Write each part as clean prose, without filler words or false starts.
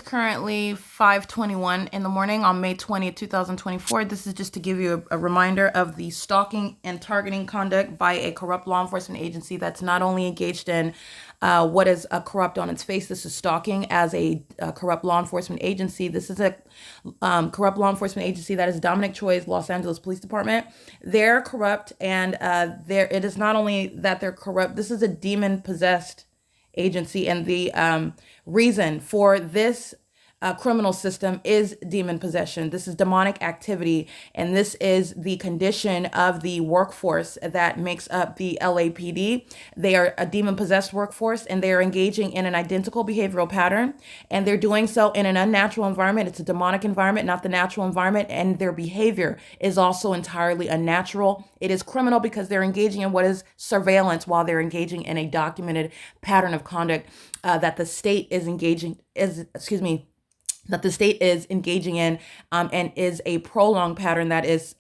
currently 5:21 in the morning on May 20th, 2024. This is just to give you a reminder of the stalking and targeting conduct by a corrupt law enforcement agency that's not only engaged in what is corrupt on its face. This is stalking as a corrupt law enforcement agency. This is a corrupt law enforcement agency that is Dominic Choi's Los Angeles Police Department. They're corrupt, and it is not only that they're corrupt. This is a demon-possessed agency, and the reason for this criminal system is demon possession. This is demonic activity, and this is the condition of the workforce that makes up the LAPD. They are a demon-possessed workforce, and they are engaging in an identical behavioral pattern, and they're doing so in an unnatural environment. It's a demonic environment, not the natural environment, and their behavior is also entirely unnatural. It is criminal because they're engaging in what is surveillance while they're engaging in a documented pattern of conduct that the state is engaging in, and is a prolonged pattern that is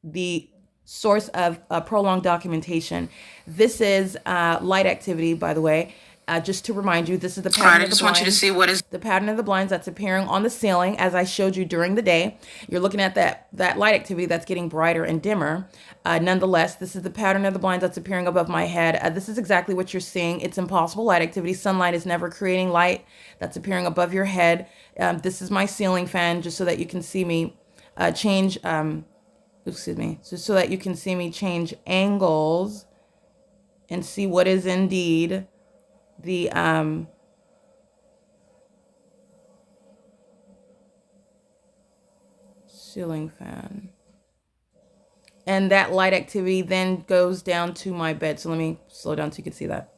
the source of prolonged documentation. This is light activity, by the way. Just to remind you, this is the pattern of the blinds. I just want you to see what is the pattern of the blinds that's appearing on the ceiling, as I showed you during the day. You're looking at that light activity that's getting brighter and dimmer. Nonetheless, this is the pattern of the blinds that's appearing above my head. This is exactly what you're seeing. It's impossible light activity. Sunlight is never creating light that's appearing above your head. This is my ceiling fan, just so that you can see me change. Just so that you can see me change angles and see what is indeed the ceiling fan. And that light activity then goes down to my bed. So let me slow down so you can see that.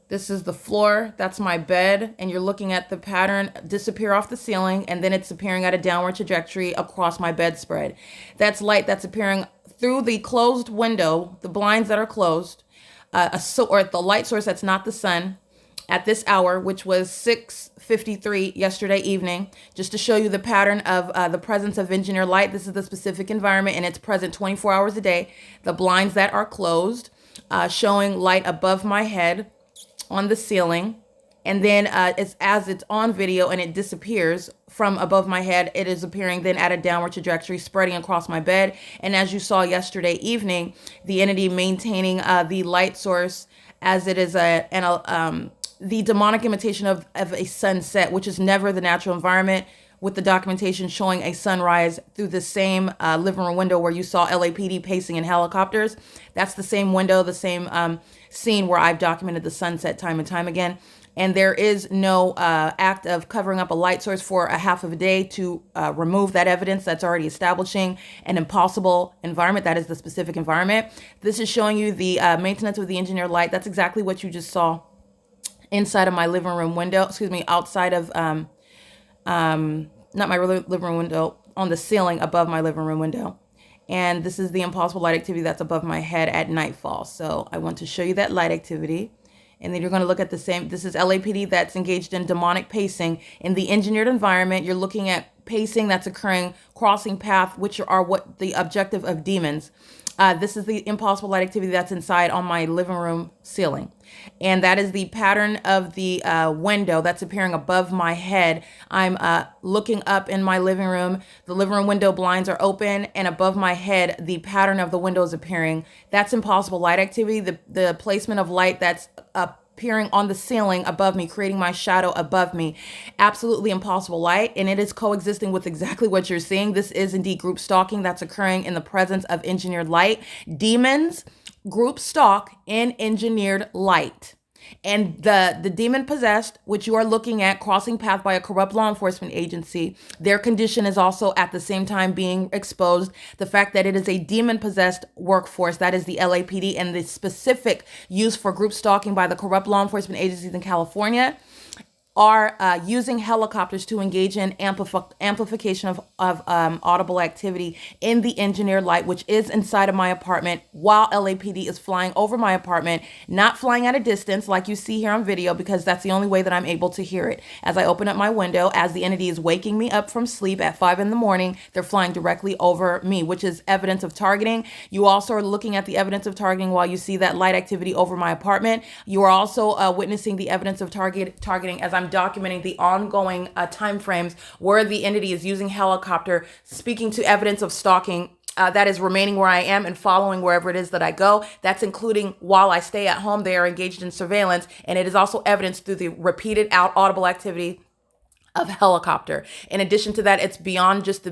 This is the floor, that's my bed, and you're looking at the pattern disappear off the ceiling, and then it's appearing at a downward trajectory across my bedspread. That's light that's appearing through the closed window, the blinds that are closed, or the light source that's not the sun, at this hour, which was 6:53 yesterday evening, just to show you the pattern of the presence of engineered light. This is the specific environment, and it's present 24 hours a day. The blinds that are closed, showing light above my head on the ceiling, and then it's on video and it disappears from above my head. It is appearing then at a downward trajectory, spreading across my bed. And as you saw yesterday evening, the entity maintaining the light source as it is the demonic imitation of a sunset, which is never the natural environment, with the documentation showing a sunrise through the same living room window where you saw LAPD pacing in helicopters. That's the same window, the same scene where I've documented the sunset time and time again. And there is no act of covering up a light source for a half of a day to remove that evidence that's already establishing an impossible environment. That is the specific environment. This is showing you the maintenance of the engineered light. That's exactly what you just saw inside of my living room window, outside of, not my living room window, on the ceiling above my living room window. And this is the impossible light activity that's above my head at nightfall. So I want to show you that light activity. And then you're going to look at the same. This is LAPD that's engaged in demonic pacing in the engineered environment. You're looking at pacing that's occurring, crossing path, which are what the objective of demons. This is the impossible light activity that's inside on my living room ceiling. And that is the pattern of the window that's appearing above my head. I'm looking up in my living room. The living room window blinds are open, and above my head, the pattern of the window is appearing. That's impossible light activity, the placement of light that's appearing on the ceiling above me, creating my shadow above me. Absolutely impossible light, and it is coexisting with exactly what you're seeing. This is indeed group stalking that's occurring in the presence of engineered light. Demons group stalk in engineered light. And the demon possessed, which you are looking at crossing path by a corrupt law enforcement agency, their condition is also at the same time being exposed. The fact that it is a demon possessed workforce, that is the LAPD, and the specific use for group stalking by the corrupt law enforcement agencies in California, are using helicopters to engage in amplification of audible activity in the engineered light, which is inside of my apartment, while LAPD is flying over my apartment, not flying at a distance like you see here on video, because that's the only way that I'm able to hear it. As I open up my window, as the entity is waking me up from sleep at 5 in the morning, they're flying directly over me, which is evidence of targeting. You also are looking at the evidence of targeting while you see that light activity over my apartment. You are also witnessing the evidence of targeting as I'm documenting the ongoing timeframes where the entity is using helicopter, speaking to evidence of stalking that is remaining where I am and following wherever it is that I go. That's including while I stay at home, they are engaged in surveillance, and it is also evidenced through the repeated audible activity of helicopter. In addition to that, it's beyond just the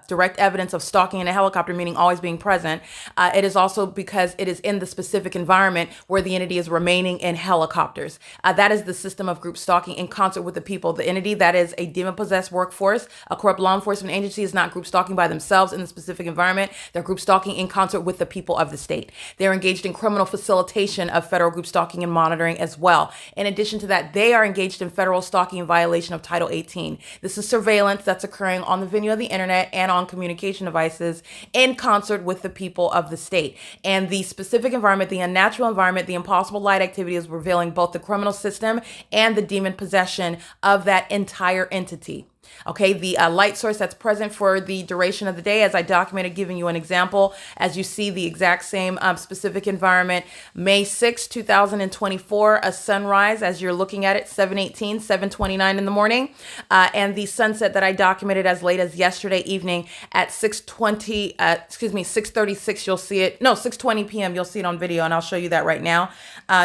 direct evidence of stalking in a helicopter, meaning always being present. It is also because it is in the specific environment where the entity is remaining in helicopters. That is the system of group stalking in concert with the people. The entity that is a demon-possessed workforce, a corrupt law enforcement agency, is not group stalking by themselves in the specific environment. They're group stalking in concert with the people of the state. They're engaged in criminal facilitation of federal group stalking and monitoring as well. In addition to that, they are engaged in federal stalking in violation of Title 18. This is surveillance that's occurring on the venue of the internet and on communication devices in concert with the people of the state. And the specific environment, the unnatural environment, the impossible light activity is revealing both the criminal system and the demon possession of that entire entity. Okay, the light source that's present for the duration of the day, as I documented, giving you an example, as you see the exact same specific environment, May 6, 2024, a sunrise, as you're looking at it, 7:18, 7:29 in the morning, and the sunset that I documented as late as yesterday evening at 6:36, you'll see it, no, 6:20 p.m., you'll see it on video, and I'll show you that right now.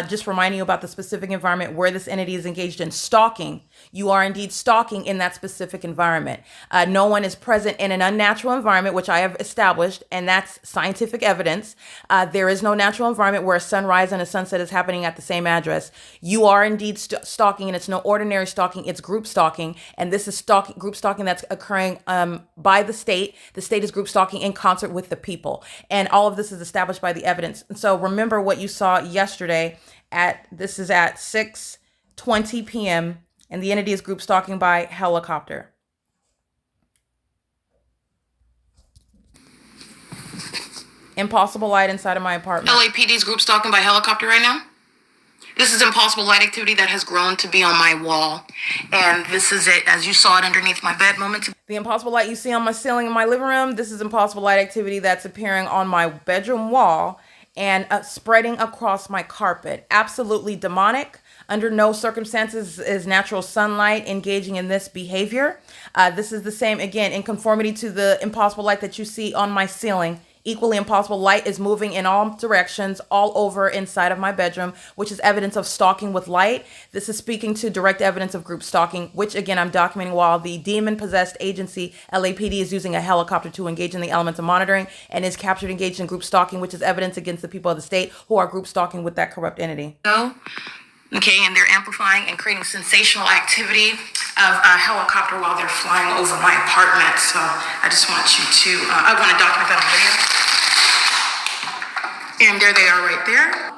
Just reminding you about the specific environment where this entity is engaged in stalking. You are indeed stalking in that specific environment. No one is present in an unnatural environment, which I have established, and that's scientific evidence. There is no natural environment where a sunrise and a sunset is happening at the same address. You are indeed stalking, and it's no ordinary stalking, it's group stalking, and this is group stalking that's occurring by the state. The state is group stalking in concert with the people, and all of this is established by the evidence. And so remember what you saw yesterday this is at 6:20 p.m., and the entity is group stalking by helicopter. Impossible light inside of my apartment. LAPD's group stalking by helicopter right now. This is impossible light activity that has grown to be on my wall. And this is it, as you saw it underneath my bed moments. The impossible light you see on my ceiling in my living room, this is impossible light activity that's appearing on my bedroom wall and spreading across my carpet. Absolutely demonic. Under no circumstances is natural sunlight engaging in this behavior. This is the same, again, in conformity to the impossible light that you see on my ceiling. Equally impossible light is moving in all directions, all over inside of my bedroom, which is evidence of stalking with light. This is speaking to direct evidence of group stalking, which again, I'm documenting while the demon-possessed agency, LAPD, is using a helicopter to engage in the elements of monitoring and is captured engaged in group stalking, which is evidence against the people of the state who are group stalking with that corrupt entity. Okay, and they're amplifying and creating sensational activity of a helicopter while they're flying over my apartment. So I just want you to, I want to document that on video. And there they are right there.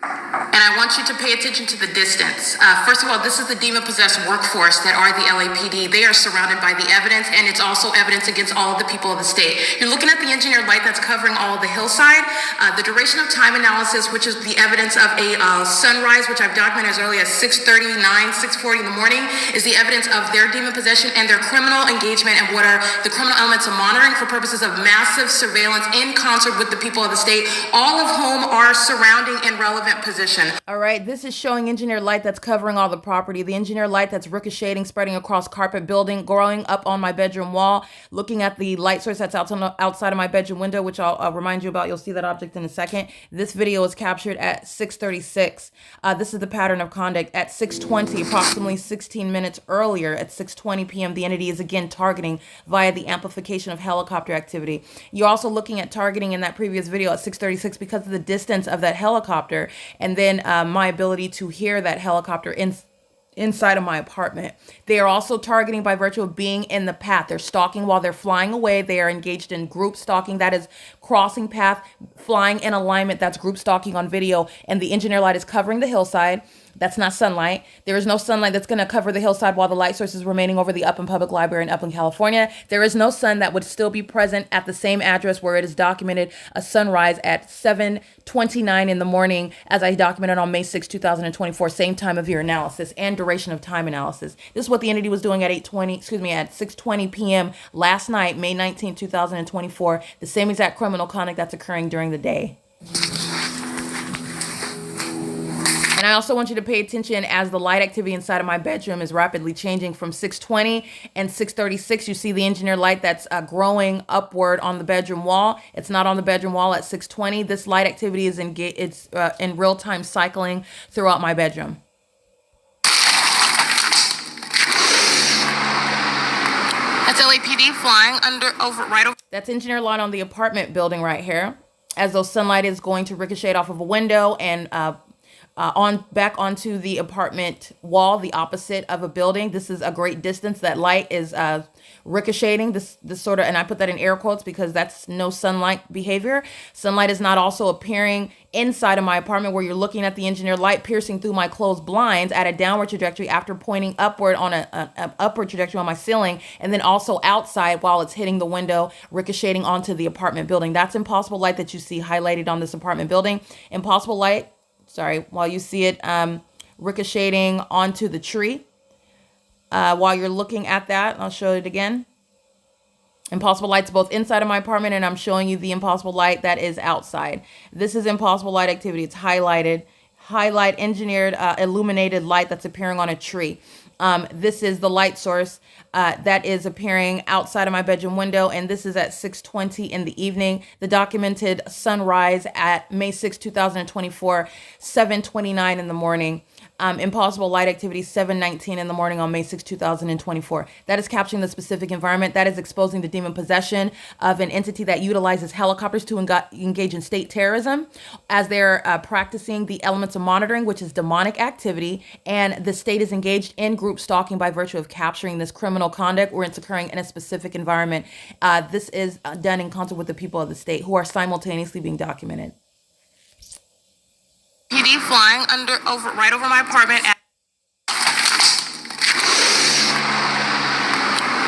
And I want you to pay attention to the distance. First of all, this is the demon-possessed workforce that are the LAPD. They are surrounded by the evidence, and it's also evidence against all of the people of the state. You're looking at the engineered light that's covering all of the hillside. The duration of time analysis, which is the evidence of a sunrise, which I've documented as early as 6:39, 6:40 in the morning, is the evidence of their demon possession and their criminal engagement and what are the criminal elements of monitoring for purposes of massive surveillance in concert with the people of the state, all of whom are surrounding in relevant position. All right, this is showing engineered light that's covering all the property. The engineered light that's ricocheting, spreading across carpet, building, growing up on my bedroom wall. Looking at the light source that's outside of my bedroom window, which I'll remind you about. You'll see that object in a second. This video is captured at 6:36. This is the pattern of conduct at 6:20, approximately 16 minutes earlier. At 6:20 p.m., the entity is again targeting via the amplification of helicopter activity. You're also looking at targeting in that previous video at 6:36 because of the distance of that helicopter, and then my ability to hear that helicopter inside of my apartment. They are also targeting by virtue of being in the path. They're stalking while they're flying away. They are engaged in group stalking. That is crossing path, flying in alignment. That's group stalking on video. And the engineer light is covering the hillside. That's not sunlight. There is no sunlight that's going to cover the hillside while the light source is remaining over the Upland Public Library in Upland, California. There is no sun that would still be present at the same address where it is documented a sunrise at 7:29 in the morning, as I documented on May 6, 2024, same time of year analysis and duration of time analysis. This is what the entity was doing at 6:20 p.m. last night, May 19, 2024, the same exact criminal conduct that's occurring during the day. And I also want you to pay attention as the light activity inside of my bedroom is rapidly changing from 6:20 and 6:36. You see the engineer light that's growing upward on the bedroom wall. It's not on the bedroom wall at 6:20. This light activity is in real time cycling throughout my bedroom. That's LAPD flying right over. That's engineer light on the apartment building right here, as though sunlight is going to ricochet off of a window and back onto the apartment wall, the opposite of a building. This is a great distance. That light is ricocheting. This sort of, and I put that in air quotes because that's no sunlight behavior. Sunlight is not also appearing inside of my apartment where you're looking at the engineer light piercing through my closed blinds at a downward trajectory after pointing upward on an upward trajectory on my ceiling, and then also outside while it's hitting the window, ricocheting onto the apartment building. That's impossible light that you see highlighted on this apartment building. Impossible light. While you see it ricocheting onto the tree. While you're looking at that, I'll show it again. Impossible light's both inside of my apartment, and I'm showing you the impossible light that is outside. This is impossible light activity. It's highlighted, engineered, illuminated light that's appearing on a tree. This is the light source that is appearing outside of my bedroom window, and this is at 6:20 in the evening. The documented sunrise at May 6, 2024, 7:29 in the morning. Impossible light activity, 7:19 in the morning on May 6, 2024. That is capturing the specific environment. That is exposing the demon possession of an entity that utilizes helicopters to engage in state terrorism as they're practicing the elements of monitoring, which is demonic activity, and the state is engaged in group stalking by virtue of capturing this criminal conduct where it's occurring in a specific environment. This is done in concert with the people of the state who are simultaneously being documented. PD flying right over my apartment.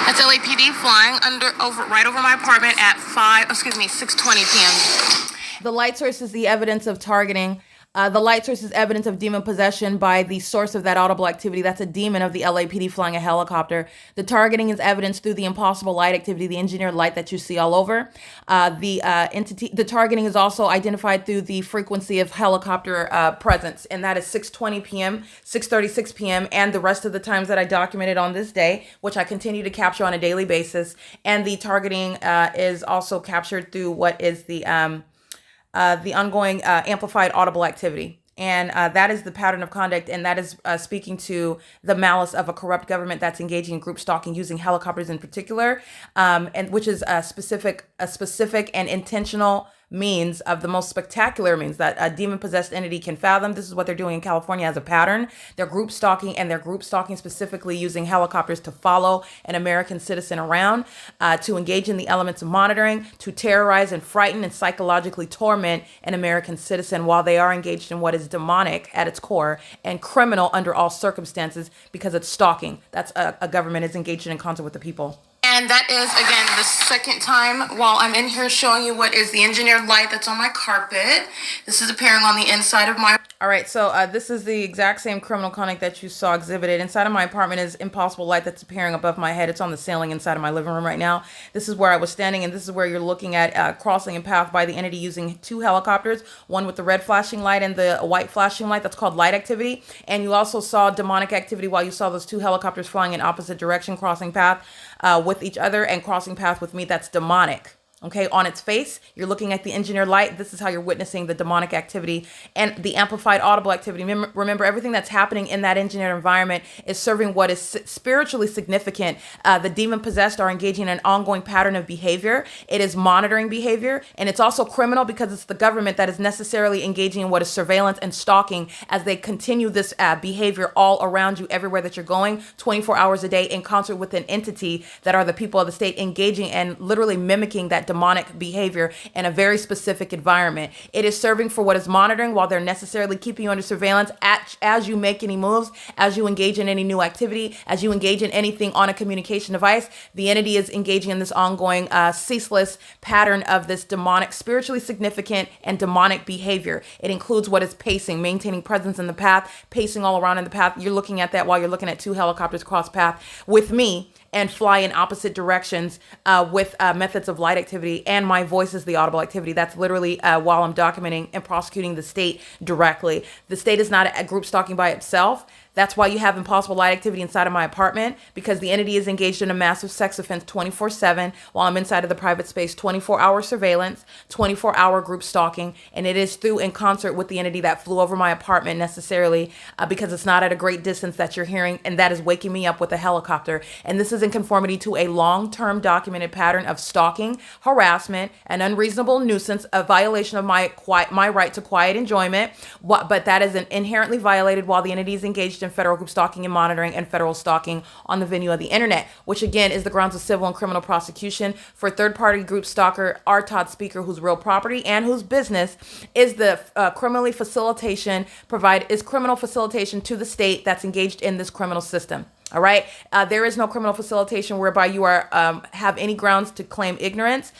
That's LAPD flying right over my apartment at 6:20 p.m. The light source is the evidence of targeting. The light source is evidence of demon possession by the source of that audible activity. That's a demon of the LAPD flying a helicopter. The targeting is evidence through the impossible light activity, the engineered light that you see all over. The targeting is also identified through the frequency of helicopter presence, and that is 6:20 p.m., 6:36 p.m., and the rest of the times that I documented on this day, which I continue to capture on a daily basis. And the targeting is also captured through what is the ongoing amplified audible activity. And that is the pattern of conduct, and that is speaking to the malice of a corrupt government that's engaging in group stalking using helicopters in particular, and which is a specific and intentional means of the most spectacular means that a demon-possessed entity can fathom. This is what they're doing in California as a pattern. They're group stalking, and they're group stalking specifically using helicopters to follow an American citizen around, to engage in the elements of monitoring, to terrorize and frighten and psychologically torment an American citizen while they are engaged in what is demonic at its core and criminal under all circumstances because it's stalking. That's a government is engaged in concert with the people. And that is, again, the second time while I'm in here showing you what is the engineered light that's on my carpet. This is appearing on the inside of my... All right, so this is the exact same criminal conduct that you saw exhibited. Inside of my apartment is impossible light that's appearing above my head. It's on the ceiling inside of my living room right now. This is where I was standing, and this is where you're looking at crossing a path by the entity using two helicopters, one with the red flashing light and the white flashing light. That's called light activity. And you also saw demonic activity while you saw those two helicopters flying in opposite direction, crossing path with each other and crossing path with me. That's demonic. Okay, on its face, you're looking at the engineered light. This is how you're witnessing the demonic activity and the amplified audible activity. Remember, everything that's happening in that engineered environment is serving what is spiritually significant. The demon-possessed are engaging in an ongoing pattern of behavior. It is monitoring behavior, and it's also criminal because it's the government that is necessarily engaging in what is surveillance and stalking as they continue this behavior all around you, everywhere that you're going, 24 hours a day, in concert with an entity that are the people of the state engaging and literally mimicking that demonic behavior in a very specific environment. It is serving for what is monitoring while they're necessarily keeping you under surveillance as you make any moves, as you engage in any new activity, as you engage in anything on a communication device. The entity is engaging in this ongoing, ceaseless pattern of this demonic, spiritually significant and demonic behavior. It includes what is pacing, maintaining presence in the path, pacing all around in the path. You're looking at that while you're looking at two helicopters cross path with me and fly in opposite directions with methods of light activity, and my voice is the audible activity. That's literally while I'm documenting and prosecuting the state directly. The state is not a group stalking by itself. That's why you have impossible light activity inside of my apartment, because the entity is engaged in a massive sex offense 24/7 while I'm inside of the private space, 24-hour surveillance, 24-hour group stalking, and it is through in concert with the entity that flew over my apartment necessarily because it's not at a great distance that you're hearing, and that is waking me up with a helicopter. And this is in conformity to a long-term documented pattern of stalking, harassment, an unreasonable nuisance, a violation of my right to quiet enjoyment, but that is inherently violated while the entity is engaged in federal group stalking and monitoring and federal stalking on the venue of the internet, which again is the grounds of civil and criminal prosecution for third-party group stalker R. Todd Speaker, whose real property and whose business is the criminal facilitation to the state that's engaged in this criminal system. All right. There is no criminal facilitation whereby you are have any grounds to claim ignorance,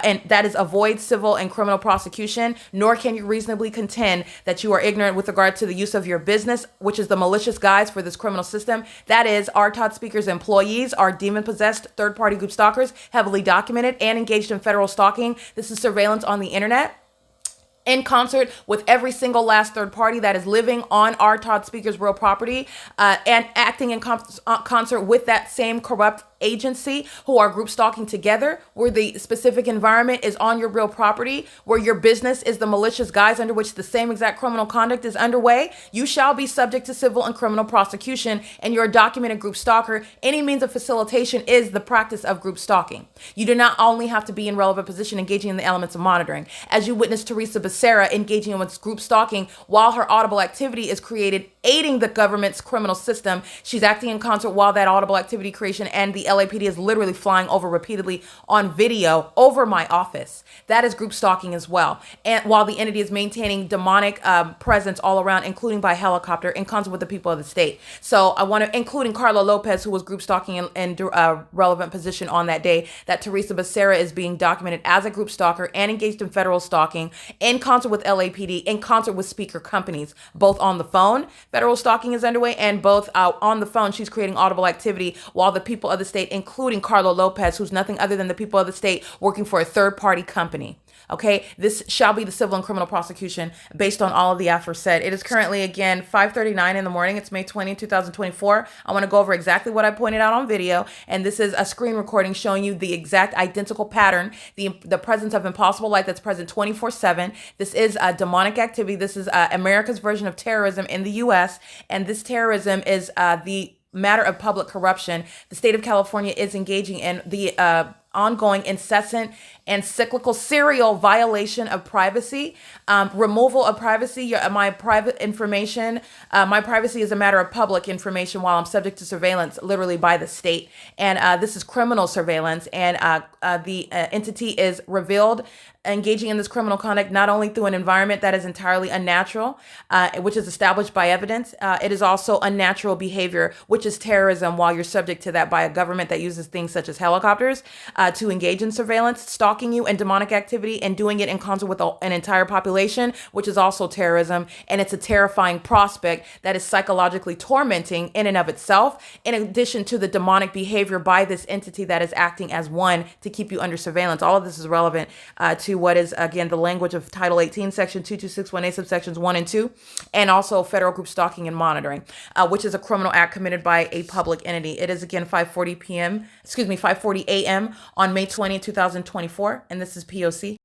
and that is avoid civil and criminal prosecution. Nor can you reasonably contend that you are ignorant with regard to the use of your business, which is the malicious guise for this criminal system. That is, R. Todd Speaker's employees are demon-possessed third-party group stalkers, heavily documented and engaged in federal stalking. This is surveillance on the internet, in concert with every single last third party that is living on R. Todd Speaker's real property, and acting in concert with that same corrupt agency who are group stalking together, where the specific environment is on your real property, where your business is the malicious guise under which the same exact criminal conduct is underway. You shall be subject to civil and criminal prosecution, and you're a documented group stalker. Any means of facilitation is the practice of group stalking. You do not only have to be in relevant position engaging in the elements of monitoring. As you witnessed Teresa Becerra engaging in with group stalking while her audible activity is created aiding the government's criminal system, she's acting in concert while that audible activity creation and the LAPD is literally flying over repeatedly on video over my office. That is group stalking as well. And while the entity is maintaining demonic presence all around, including by helicopter, in concert with the people of the state. So I want to, including Carla Lopez, who was group stalking in relevant position on that day, that Teresa Becerra is being documented as a group stalker and engaged in federal stalking in concert with LAPD, in concert with speaker companies, both on the phone. Federal stalking is underway, and both on the phone, she's creating audible activity while the people of the state, including Carla Lopez, who's nothing other than the people of the state working for a third-party company. Okay, this shall be the civil and criminal prosecution based on all of the aforesaid. It is currently, again, 5:39 in the morning. It's May 20, 2024. I want to go over exactly what I pointed out on video, and this is a screen recording showing you the exact identical pattern, the presence of impossible light that's present 24/7. This is demonic activity. This is America's version of terrorism in the U.S., and this terrorism is the matter of public corruption. The state of California is engaging in the ongoing, incessant, and cyclical serial violation of privacy, removal of privacy, my private information. My privacy is a matter of public information while I'm subject to surveillance literally by the state. And this is criminal surveillance. And the entity is revealed engaging in this criminal conduct not only through an environment that is entirely unnatural, which is established by evidence, it is also unnatural behavior, which is terrorism, while you're subject to that by a government that uses things such as helicopters to engage in surveillance, stalking you, and demonic activity, and doing it in concert with an entire population, which is also terrorism. And it's a terrifying prospect that is psychologically tormenting in and of itself, in addition to the demonic behavior by this entity that is acting as one to keep you under surveillance. All of this is relevant to what is, again, the language of Title 18, Section 2261A, subsections 1 and 2, and also federal group stalking and monitoring, which is a criminal act committed by a public entity. It is, again, 5:40 a.m. on May 20, 2024, and this is P.O.C.